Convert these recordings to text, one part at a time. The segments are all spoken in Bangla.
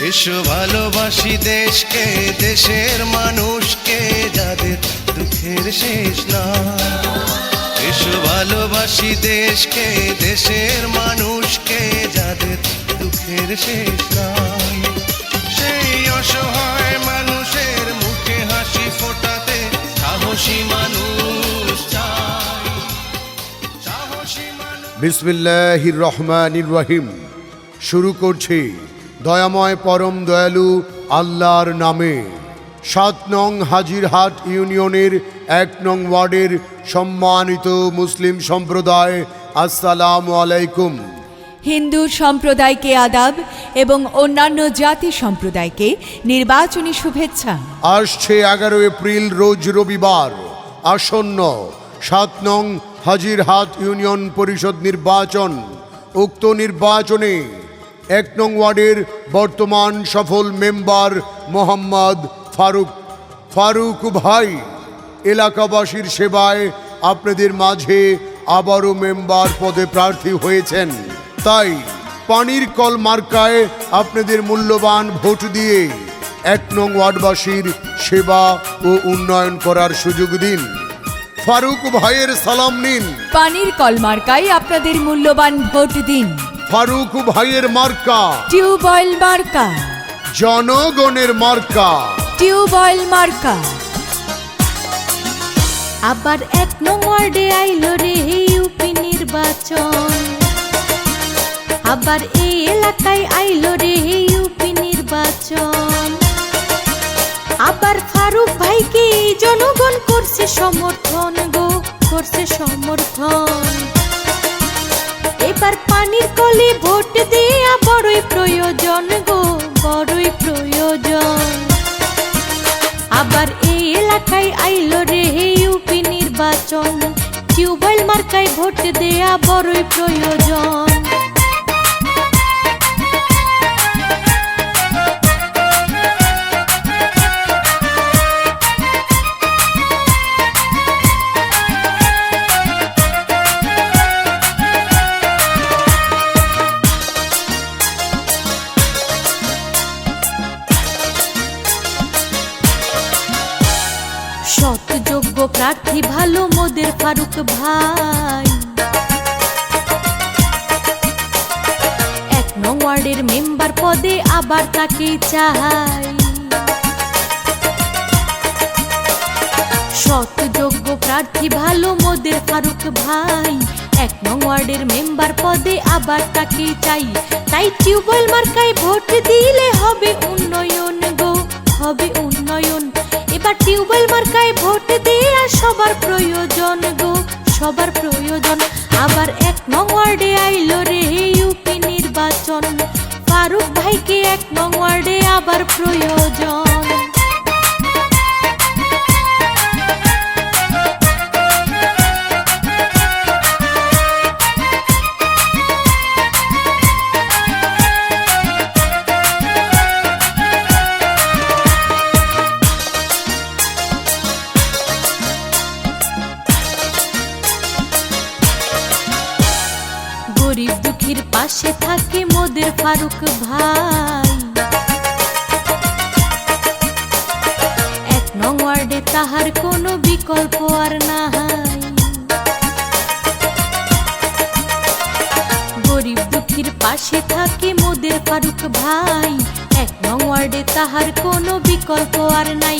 এসো ভালোবাসি দেশকে, দেশের মানুষকে, যাদের দুঃখের শেষ নাই। এসো ভালোবাসি দেশকে, দেশের মানুষকে, যাদের দুঃখের শেষ নাই। সেই অসহায় মানুষের মুখে হাসি ফোটাতে সাহসী মানুষ চাই, সাহসী মানুষ। বিসমিল্লাহির রহমানির রহিম। শুরু করছি দয়াময় পরম দয়ালু আল্লাহর নামে। ৭ নং হাজিরহাট ইউনিয়নের ১ নং ওয়ার্ডের সম্মানিত মুসলিম সম্প্রদায়, আসসালামু আলাইকুম। হিন্দু সম্প্রদায়কে আদাব এবং অন্যান্য জাতি সম্প্রদায়কে নির্বাচনী শুভেচ্ছা। আসছে ১১ এপ্রিল রোজ রবিবার আসন্ন ৭ নং হাজিরহাট ইউনিয়ন পরিষদ নির্বাচন। উক্ত নির্বাচনে ১ নং ওয়ার্ডের বর্তমান সফল মেম্বার মোহাম্মদ ফারুক ভাই এলাকাবাসীর সেবায় আপনাদের মাঝে আবারও মেম্বার পদে প্রার্থী হয়েছেন। তাই পানির কল মার্কায় আপনাদের মূল্যবান ভোট দিয়ে ১ নং ওয়ার্ডবাসীর সেবা ও উন্নয়ন করার সুযোগ দিন। ফারুক ভাইয়ের সালাম নিন। পানির কল মার্কায় আপনাদের মূল্যবান ভোট দিন। ফারুক ভাইয়ের মার্কা টিউবওয়েল মার্কা, জনগণের মার্কা টিউবওয়েল মার্কা। আবার ১ নং ওয়ার্ডে আইলো রে ইউপি নির্বাচন, আবার এই এলাকায় আইলো রে ইউপি নির্বাচন। আবার ফারুক ভাইকে জনগণ করছে সমর্থন গো, করছে সমর্থন। এবার পানির কলে ভোট দেয়া বড়ই প্রয়োজন গো, বড়ই প্রয়োজন। আবার এই এলাকায় আইলো রে ইউপি নির্বাচন, টিউবওয়েল মার্কায় ভোট দেয়া বড়ই প্রয়োজন। সৎ যোগ্য প্রার্থী ভালো মোদের ফারুক ভাই, ১ নং ওয়ার্ডের মেম্বার পদে আবার তাকে চাই। সৎ যোগ্য প্রার্থী ভালো মোদের ফারুক ভাই, ১ নং ওয়ার্ডের মেম্বার পদে আবার তাকে চাই। তাই টিউবওয়েল মার্কায় ভোট দিলে হবে উন্নয়ন গো, হবে উন্নয়ন। এবার টিউবওয়েল মার্কায় ভোট দেয়া সবার প্রয়োজন গো, সবার প্রয়োজন। আবার ১ নং ওয়ার্ডে আইলো রে ইউপি নির্বাচন, ফারুক ভাইকে ১ নং ওয়ার্ডে আবার প্রয়োজন। গরিব দুঃখীর পাশে থাকে মোদের ফারুক ভাই, ১ নং ওয়ার্ডে তাহার কোনো বিকল্প আর নাই। গরিব দুঃখীর পাশে থাকে মোদের ফারুক ভাই, ১ নং ওয়ার্ডে তাহার কোনো বিকল্প আর নাই।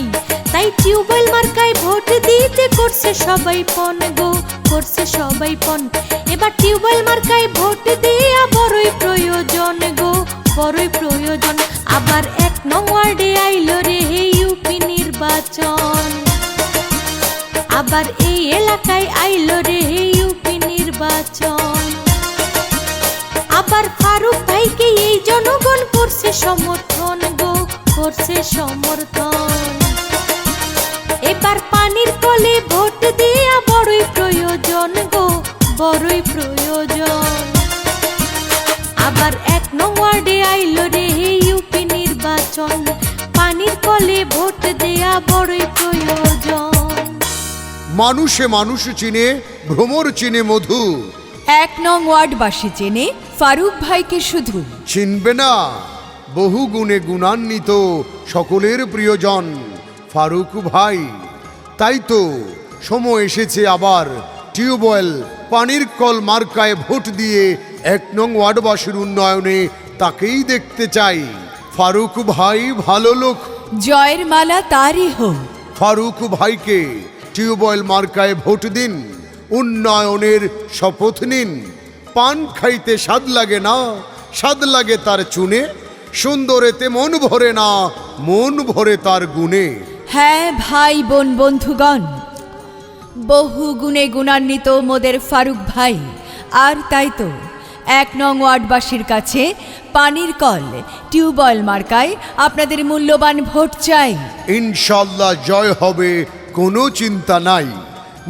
তাই টিউবওয়েল মার্কায় ভোট দিতে করছে সবাই পণ গো, করছে সবাই পণ। এবার টিউবওয়েল মার্কায় ভোট দেয়া বড়ই প্রয়োজন গো, বড়ই প্রয়োজন। আবার ১ নং ওয়ার্ডে আইলো রে ইউপি নির্বাচন, আবার এই এলাকায় আইলো রে ইউপি নির্বাচন। আবার ফারুক ভাইকে এই জনগণ করছে সমর্থন গো, করছে সমর্থন। এবার পানির কলে ভোট দেয়া বড়ই প্রয়োজন গো, বড়ই প্রয়োজন। আবার ১ নং ওয়ার্ডে আইলো রে ইউপি নির্বাচন, পানির কলে ভোট দেয়া বড়ই প্রয়োজন। মানুষে মানুষ চিনে, ভ্রমর চিনে মধু। ১ নং ওয়ার্ডবাসী চেনে ফারুক ভাইকে শুধু। চিনবে না বহু গুণে গুণান্বিত সকলের প্রিয়জন ফারুক ভাই। তাই তো সময় এসেছে আবার টিউবওয়েল পানির কল মার্কায় ভোট দিয়ে 1 নং ওয়ার্ডবাসীর উন্নয়নে তাকেই দেখতে চাই। ফারুক ভাই ভালো লোক, জয়ের মালা তারই হোক। ফারুক ভাইকে টিউবওয়েল মার্কায় ভোট দিন, উন্নয়নের শপথ নিন। পান খাইতে স্বাদ লাগে না, স্বাদ লাগে তার চুনে, সুন্দরেতে মন ভরে না, মন ভরে তার গুণে। হ্যাঁ ভাই বোন বন্ধুগণ, বহু গুণে গুণান্বিত মোদের ফারুক ভাই। আর তাই তো 1 নং ওয়ার্ডবাসীর কাছে পানির কল টিউবওয়েল মার্কায় আপনাদের মূল্যবান ভোট চাই। ইনশাল্লাহ জয় হবে, কোনো চিন্তা নাই।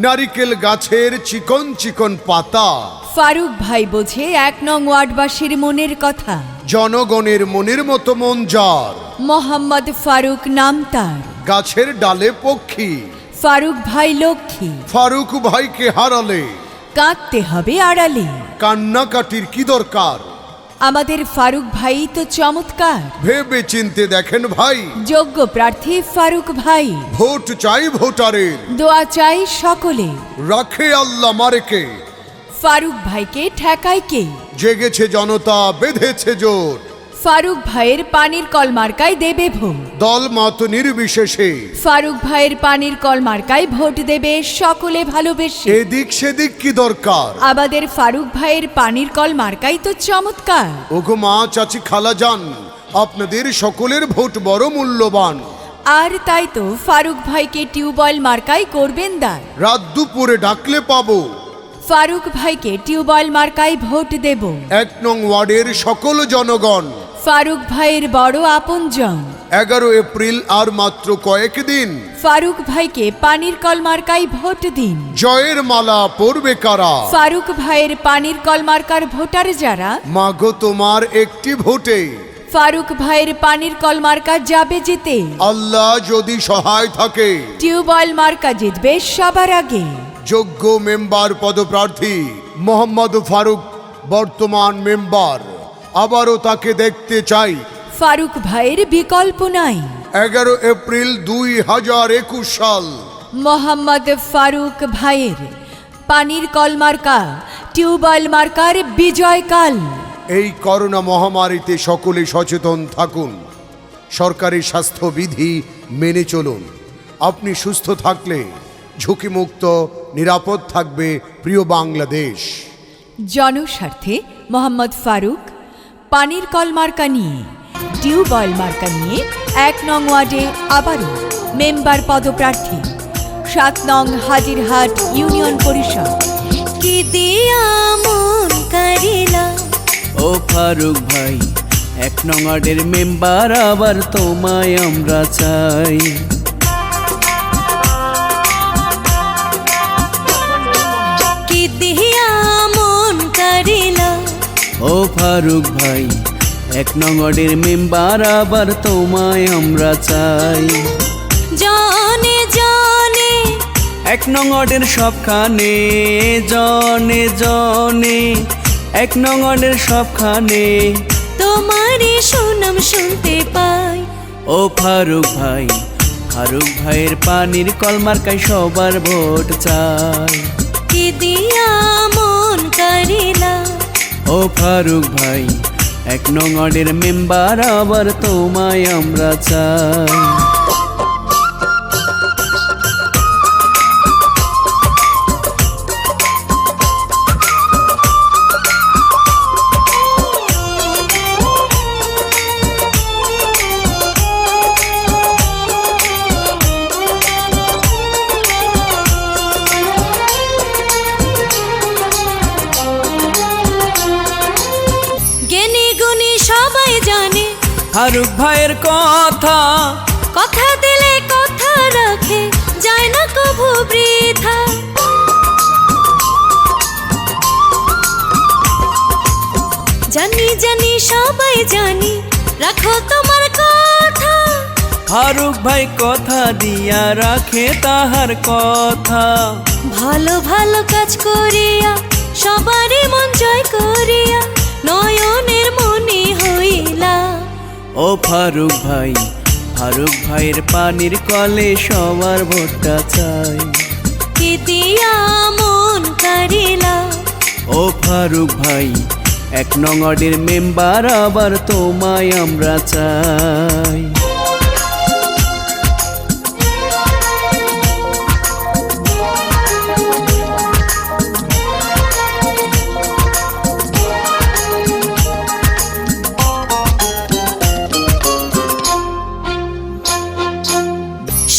নারিকেল গাছের চিকন চিকন পাতা, ফারুক ভাই বোঝে 1 নং ওয়ার্ডবাসীর মনের কথা। জনগণের মনের মতো মন যার, মোহাম্মদ ফারুক নাম তার। গাছের ডালে পক্ষী, ফারুক ভাই লক্ষ্মী। ফারুক ভাইকে হারালে কাঁদতে হবে আড়ালে। কান্নাকাটির কি দরকার, আমাদের ফারুক ভাই তো চমৎকার। ভেবে চিনতে দেখেন ভাই, যোগ্য প্রার্থী ফারুক ভাই। ভোট চাই ভোটারের, দোয়া চাই সকলে। রাখে আল্লাহ মারেকে, ফারুক ভাইকে ঠেকায় কে? জেগেছে জনতা, বেঁধেছে জোর। ফারুক ভাইয়ের পানির কল মার্কায় দেবে ভোট। দল মত নির্বিশেষে ফারুক ভাইয়ের পানির কল মার্কায় ভোট দেবে সকলে ভালোবেসে। এদিক সেদিক কি দরকার, আমাদের ফারুক ভাইয়ের পানির কল মার্কাই তো চমৎকার। ওগো মা চাচি খালা যান, আপনাদের সকলের ভোট বড় মূল্যবান। আর তাই তো ফারুক ভাইকে টিউবওয়েল মার্কায় করবেন দান। রাত দুপুরে ডাকলে পাবো, ফারুক ভাইকে টিউবওয়েল মার্কায় ভোট দেব। 1 নং ওয়ার্ডের সকল জনগণ ফারুক ভাইয়ের বড় আপনজন। 11 এপ্রিল আর মাত্র কয়েকদিন, ফারুক ভাইকে পানির কল মার্কায় ভোট দিন। জয়ের মালা পরবে কারা, ফারুক ভাইয়ের পানির কল মার্কার ভোটার যারা, মাগো তোমার একটি ভোটে ফারুক ভাইয়ের পানির কল মার্কা যাবে জিতে। আল্লাহ যদি সহায় থাকে, টিউবওয়েল মার্কা জিতবে সবার আগে। যোগ্য মেম্বার পদপ্রার্থী মোহাম্মদ ফারুক বর্তমান মেম্বার, আবারও তাকে দেখতে চাই। ফারুক ভাইয়ের বিকল্প নাই। 11 এপ্রিল 2021 সাল, মোহাম্মদ ফারুক ভাইয়ের পানির কল মার্কা টিউবওয়েল মার্কার বিজয়কাল। এই করোনা মহামারীতে সকলে সচেতন থাকুন, সরকারি স্বাস্থ্যবিধি মেনে চলুন। আপনি সুস্থ থাকলে ঝুঁকিমুক্ত নিরাপদ থাকবে প্রিয় বাংলাদেশ। জনস্বার্থে মোহাম্মদ ফারুক পানির কল মার্কা নিয়ে, টিউবওয়েল মার্কা নিয়ে 1 নং ওয়ার্ডে আবারও মেম্বার পদপ্রার্থী। 7 নং হাজিরহাট ইউনিয়ন পরিষদ। কি দিয়া মন কারিলা, ও ফারুক ভাই 1 নং ওয়ার্ডের মেম্বার, আবার তোমায় আমরা চাই। কি দিয়া মন কারিলা, ও ফারুক ভাই 1 নং ওয়ার্ডের মেম্বার, আবার তোমায় আমরা চাই। জনে জনে 1 নং ওয়ার্ডের সবখানে, জনে জনে 1 নং ওয়ার্ডের সবখানে তোমারই সুনাম শুনতে পাই। ও ফারুক ভাই, ফারুক ভাইয়ের পানির কল মার্কায় সবার ভোট চাই। কি দিয়া মন কারিলা, ও ফারুক ভাই 1 নং ওয়ার্ডের মেম্বার, আবার তোমায় আমরা চাই। জ্ঞানী গুণী সবাই জানে, ফারুক ভাইয়ের কথা, কথা দিলে কথা রাখে, যায় না কভু বৃথা। জানি জানি সবাই জানি, রাখো তোমার কথা। ফারুক ভাই কথা দিয়া রাখে তাহার কথা। ভালো ভালো কাজ করিয়া, সবারই মন জয় করিয়া, নয়নের মনি হইলা। ও ও ফারুক ভাইয়ের পানির কলে সবার ভোটটা চাই। কি দিয়া মন কারিলা ও ফারুক ভাই 1 নং ওয়ার্ডের মেম্বার আবার তোমায় আমরা চাই।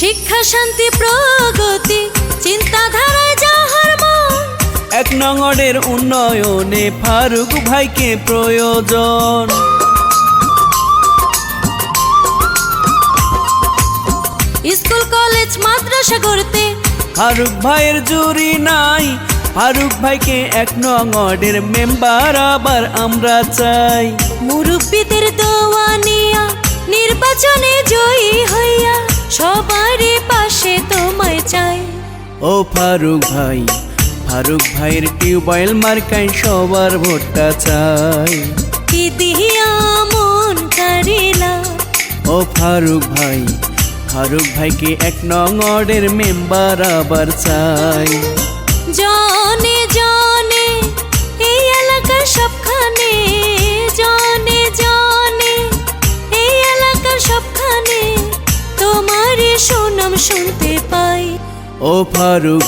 শিক্ষা শান্তি প্রগতি চিন্তাধারায় যাহার মন 1 নং ওয়ার্ডের উন্নয়নে ফারুক ভাইকে প্রয়োজন। স্কুল কলেজ মাদ্রাসা গড়তে ফারুক ভাইয়ের জুরি নাই, ফারুক ভাইকে 1 নং ওয়ার্ডের মেম্বার আবার আমরা চাই। মুরব্বীদের দোয়া নিয়া নির্বাচনে জয়ী হইয়া সবারই পাশে তোমায় চাই। ও ফারুক ভাইয়ের টিউবওয়েল মার্কায় সবার ভোটটা চাই। কি দিয়া মন কারিলা ও ফারুক ভাইকে 1 নং ওয়ার্ডের মেম্বার আবার চাই। জনে জনে এই এলাকার সবখানে, জনে জনে এই এলাকার সবখানে তোমারই সুনাম শুনতে পাই। ও ফারুক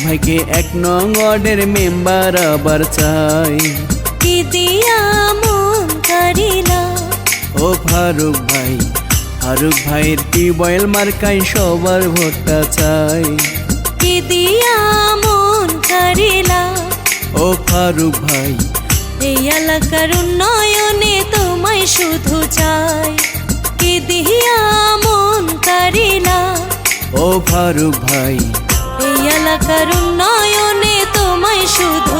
ভাইকে 1 নং ওয়ার্ডের মেম্বার আবার চাই। কি দিয়া মন কারিলা ও ফারুক ভাইয়ের টিউবওয়েল মার্কায় সবার ভোটটা চাই। কি দিয়া মন কারিলা ও ফারুক ভাই এই এলাকার উন্নয়নে তোমায় শুধু চাই। কি দিয়া মন কারিলা ও ফারুক ভাই এই এলাকার উন্নয়নে তোমায় শুধু